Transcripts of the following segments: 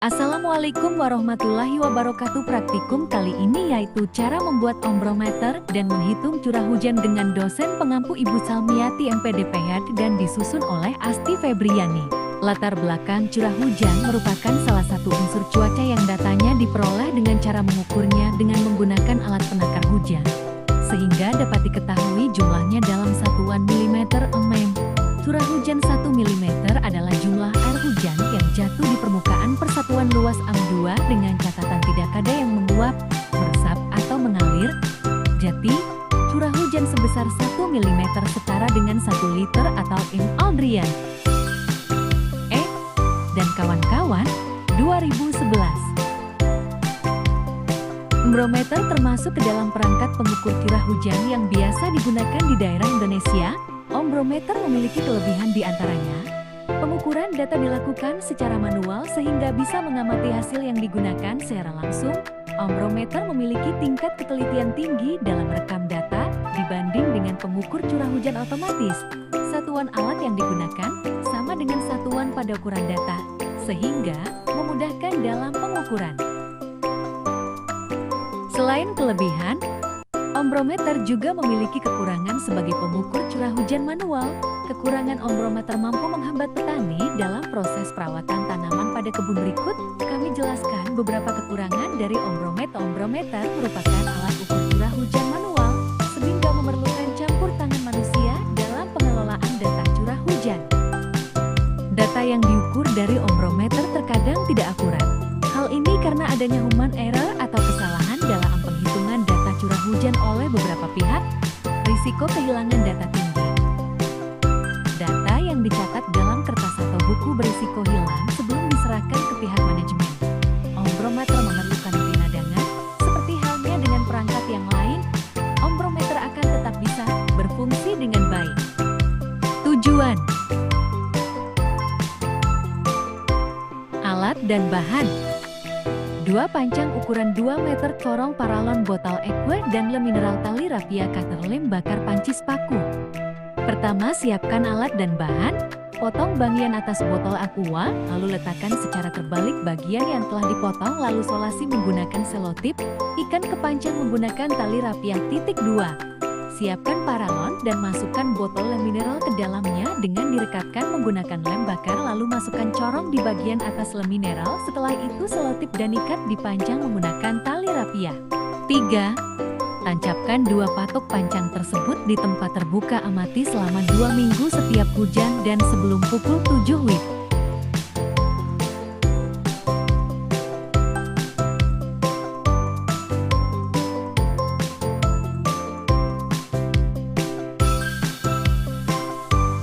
Assalamualaikum warahmatullahi wabarakatuh. Praktikum kali ini yaitu cara membuat ombrometer dan menghitung curah hujan dengan dosen pengampu Ibu Salmiati MPDPH dan disusun oleh Asti Febriani. Latar belakang curah hujan merupakan salah satu unsur cuaca yang datanya diperoleh dengan cara mengukurnya dengan menggunakan alat penakar hujan, sehingga dapat diketahui jumlahnya dalam satuan milimeter mm. Curah hujan 1 mm adalah jumlah air hujan yang jatuh di permukaan persatuan luas AM2 dengan catatan tidak ada yang menguap, meresap, atau mengalir. Jadi, curah hujan sebesar 1 mm setara dengan 1 liter atau M. Aldrian dan kawan-kawan, 2011. Ombrometer termasuk ke dalam perangkat pengukur curah hujan yang biasa digunakan di daerah Indonesia. Ombrometer memiliki kelebihan di antaranya. Pengukuran data dilakukan secara manual sehingga bisa mengamati hasil yang digunakan secara langsung. Ombrometer memiliki tingkat ketelitian tinggi dalam merekam data dibanding dengan pengukur curah hujan otomatis. Satuan alat yang digunakan sama dengan satuan pada ukuran data, sehingga memudahkan dalam pengukuran. Selain kelebihan, ombrometer juga memiliki kekurangan sebagai pengukur curah hujan manual. Kekurangan ombrometer mampu menghambat petani dalam proses perawatan tanaman pada kebun. Berikut kami jelaskan beberapa kekurangan dari ombrometer. Ombrometer merupakan alat ukur curah hujan manual, sehingga memerlukan campur tangan manusia dalam pengelolaan data curah hujan. Data yang diukur dari ombrometer terkadang tidak akurat. Hal ini karena adanya human error atau kesalahan dalam penghitungan data curah hujan oleh beberapa pihak. Risiko kehilangan data tinggi. Data yang dicatat dalam kertas atau buku berisiko hilang sebelum diserahkan ke pihak manajemen. Ombrometer memerlukan pinadangan, seperti halnya dengan perangkat yang lain. Ombrometer akan tetap bisa berfungsi dengan baik. Tujuan, alat dan bahan. 2 pancang ukuran 2 meter, corong paralon, botol aqua, dan lem mineral tali rapia, cutter lem bakar, panci spaku. Pertama, siapkan alat dan bahan. Potong bagian atas botol aqua, lalu letakkan secara terbalik bagian yang telah dipotong, lalu solasi menggunakan selotip. Ikan ke pancang menggunakan tali rapia titik 2. Siapkan paralon dan masukkan botol lem mineral ke dalamnya dengan direkatkan menggunakan lem bakar, lalu masukkan corong di bagian atas lem mineral. Setelah itu selotip dan ikat dipancang menggunakan tali rapia. 3. Tancapkan 2 patok pancang tersebut di tempat terbuka. Amati selama 2 minggu setiap hujan dan sebelum pukul 7 WIB.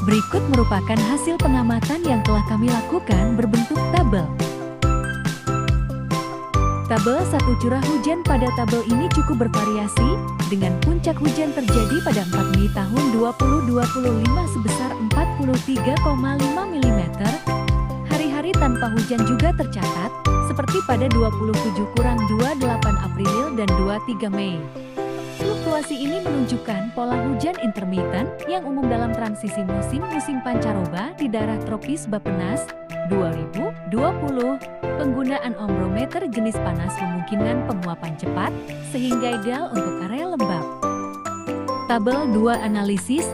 Berikut merupakan hasil pengamatan yang telah kami lakukan berbentuk tabel. Tabel 1 curah hujan. Pada tabel ini cukup bervariasi, dengan puncak hujan terjadi pada 4 Mei tahun 2025 sebesar 43,5 mm. Hari-hari tanpa hujan juga tercatat, seperti pada 27-28 April dan 23 Mei. Fluktuasi ini menunjukkan pola hujan intermittent yang umum dalam transisi musim pancaroba di daerah tropis Bappenas. 2020, penggunaan ombrometer jenis panas memungkinkan penguapan cepat, sehingga ideal untuk area lembab. Tabel 2 analisis.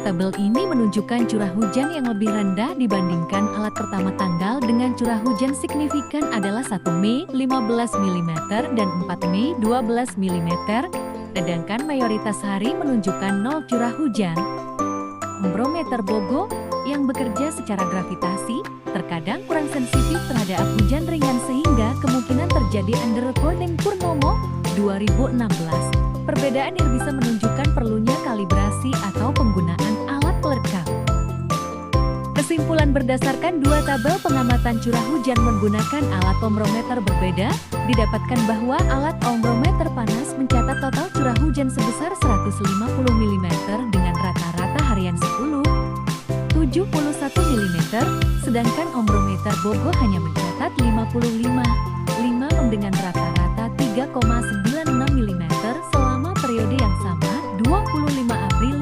Tabel ini menunjukkan curah hujan yang lebih rendah dibandingkan alat pertama. Tanggal dengan curah hujan signifikan adalah 1 Mei 15 mm dan 4 Mei 12 mm, sedangkan mayoritas hari menunjukkan 0 curah hujan. Ombrometer Bogo yang bekerja secara gravitasi terkadang kurang sensitif terhadap hujan ringan, sehingga kemungkinan terjadi underrecording. Purnomo, 2016. Perbedaan yang bisa menunjukkan perlunya kalibrasi atau penggunaan alat pelengkap. Kesimpulan berdasarkan 2 tabel pengamatan curah hujan menggunakan alat ombrometer berbeda, didapatkan bahwa alat ombrometer panas mencatat total curah hujan sebesar 150 mm dengan rata-rata harian 71 mm, sedangkan ombrometer Bogo hanya mencatat 55 dengan rata-rata 3,96 mm selama periode yang sama, 25 April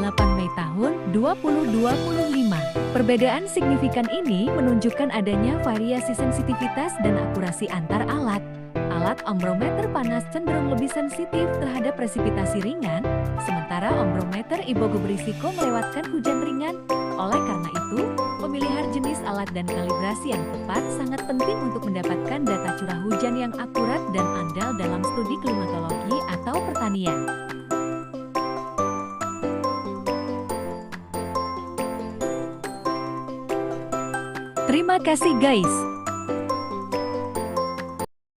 8 Mei tahun 2025. Perbedaan signifikan ini menunjukkan adanya variasi sensitivitas dan akurasi antar alat. Alat ombrometer panas cenderung lebih sensitif terhadap presipitasi ringan, sementara ombrometer iboga berisiko melewatkan hujan ringan. Oleh karena itu, pemilihan jenis alat dan kalibrasi yang tepat sangat penting untuk mendapatkan data curah hujan yang akurat dan andal dalam studi klimatologi atau pertanian. Terima kasih guys.